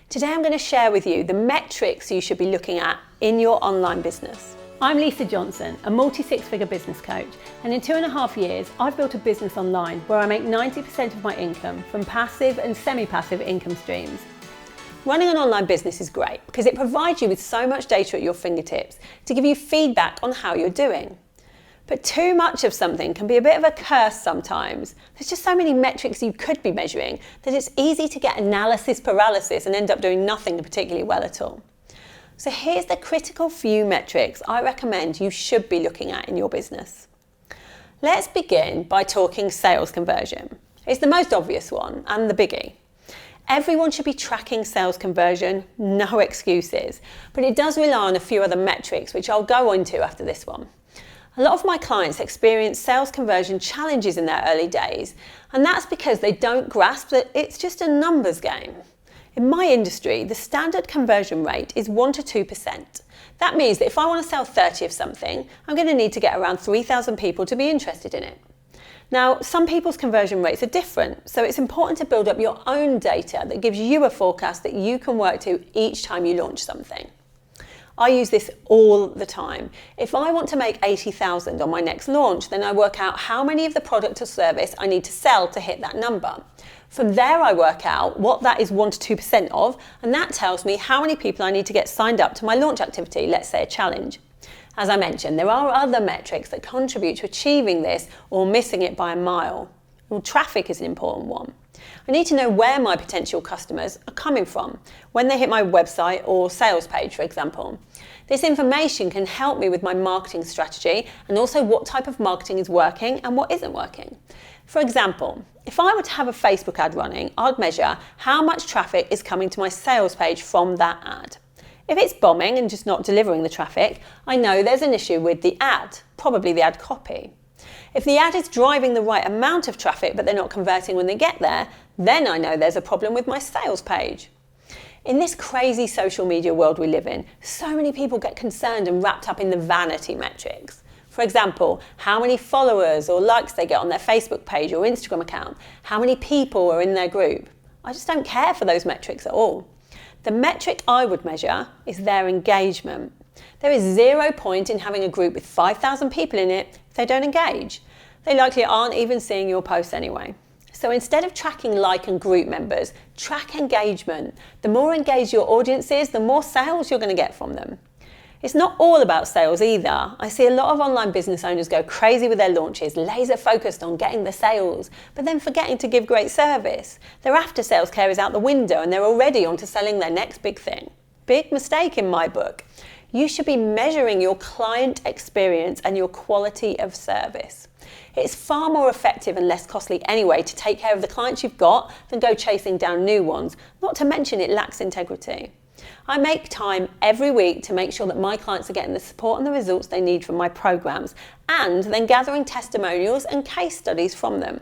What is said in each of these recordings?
Today I'm going to share with you the metrics you should be looking at in your online business. I'm Lisa Johnson, a multi-six-figure business coach, and in 2.5 years I've built a business online where I make 90% of my income from passive and semi-passive income streams. Running an online business is great because it provides you with so much data at your fingertips to give you feedback on how you're doing. But too much of something can be a bit of a curse sometimes. There's just so many metrics you could be measuring that it's easy to get analysis paralysis and end up doing nothing particularly well at all. So here's the critical few metrics I recommend you should be looking at in your business. Let's begin by talking sales conversion. It's the most obvious one and the biggie. Everyone should be tracking sales conversion, no excuses, but it does rely on a few other metrics which I'll go into after this one. A lot of my clients experience sales conversion challenges in their early days, and that's because they don't grasp that it's just a numbers game. In my industry, the standard conversion rate is 1 to 2%. That means that if I want to sell 30 of something, I'm going to need to get around 3,000 people to be interested in it. Now, some people's conversion rates are different, so it's important to build up your own data that gives you a forecast that you can work to each time you launch something. I use this all the time. If I want to make 80,000 on my next launch, then I work out how many of the product or service I need to sell to hit that number. From there, I work out what that is 1 to 2% of, and that tells me how many people I need to get signed up to my launch activity, let's say a challenge. As I mentioned, there are other metrics that contribute to achieving this or missing it by a mile. Well, traffic is an important one. I need to know where my potential customers are coming from when they hit my website or sales page, for example. This information can help me with my marketing strategy and also what type of marketing is working and what isn't working. For example, if I were to have a Facebook ad running, I'd measure how much traffic is coming to my sales page from that ad. If it's bombing and just not delivering the traffic, I know there's an issue with the ad, probably the ad copy. If the ad is driving the right amount of traffic but they're not converting when they get there, then I know there's a problem with my sales page. In this crazy social media world we live in, so many people get concerned and wrapped up in the vanity metrics. For example, how many followers or likes they get on their Facebook page or Instagram account, how many people are in their group. I just don't care for those metrics at all. The metric I would measure is their engagement. There is 0 point in having a group with 5,000 people in it if they don't engage. They likely aren't even seeing your posts anyway. So instead of tracking like and group members, track engagement. The more engaged your audience is, the more sales you're going to get from them. It's not all about sales either. I see a lot of online business owners go crazy with their launches, laser focused on getting the sales, but then forgetting to give great service. Their after sales care is out the window and they're already on to selling their next big thing. Big mistake in my book. You should be measuring your client experience and your quality of service. It's far more effective and less costly anyway to take care of the clients you've got than go chasing down new ones, not to mention it lacks integrity. I make time every week to make sure that my clients are getting the support and the results they need from my programs, and then gathering testimonials and case studies from them.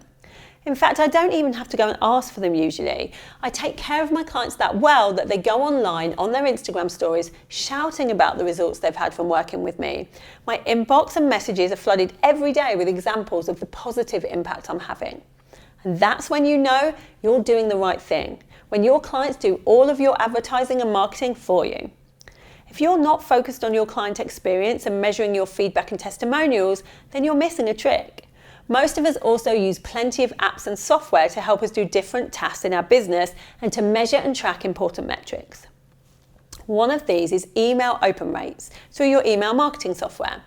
In fact, I don't even have to go and ask for them usually. I take care of my clients that well that they go online on their Instagram stories shouting about the results they've had from working with me. My inbox and messages are flooded every day with examples of the positive impact I'm having. And that's when you know you're doing the right thing, when your clients do all of your advertising and marketing for you. If you're not focused on your client experience and measuring your feedback and testimonials, then you're missing a trick. Most of us also use plenty of apps and software to help us do different tasks in our business and to measure and track important metrics. One of these is email open rates through your email marketing software.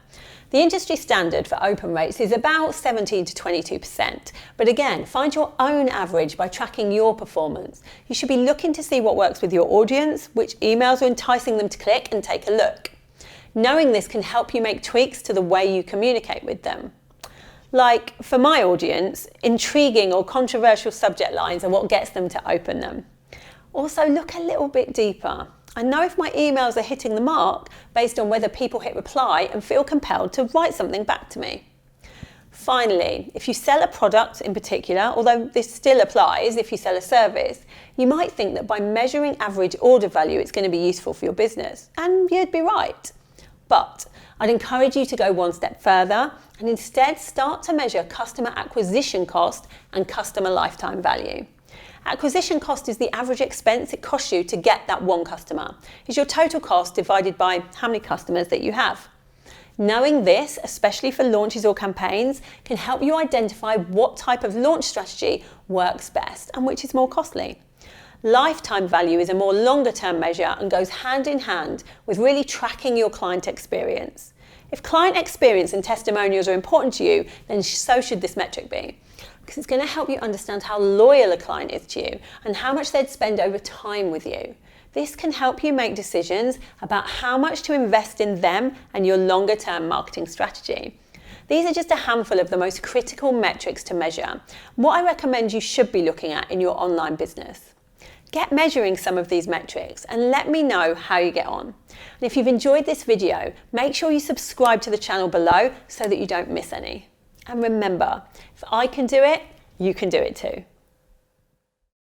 The industry standard for open rates is about 17 to 22%, but again, find your own average by tracking your performance. You should be looking to see what works with your audience, which emails are enticing them to click and take a look. Knowing this can help you make tweaks to the way you communicate with them. Like, for my audience, intriguing or controversial subject lines are what gets them to open them. Also, look a little bit deeper. I know if my emails are hitting the mark based on whether people hit reply and feel compelled to write something back to me. Finally, if you sell a product in particular, although this still applies if you sell a service, you might think that by measuring average order value it's going to be useful for your business, and you'd be right. But I'd encourage you to go one step further and instead start to measure customer acquisition cost and customer lifetime value. Acquisition cost is the average expense it costs you to get that one customer. It's your total cost divided by how many customers that you have. Knowing this, especially for launches or campaigns, can help you identify what type of launch strategy works best and which is more costly. Lifetime value is a more longer term measure and goes hand in hand with really tracking your client experience. If client experience and testimonials are important to you, then so should this metric be, because it's going to help you understand how loyal a client is to you and how much they'd spend over time with you. This can help you make decisions about how much to invest in them and your longer term marketing strategy. These are just a handful of the most critical metrics to measure, what I recommend you should be looking at in your online business. Get measuring some of these metrics and let me know how you get on. And if you've enjoyed this video, make sure you subscribe to the channel below so that you don't miss any. And remember, if I can do it, you can do it too.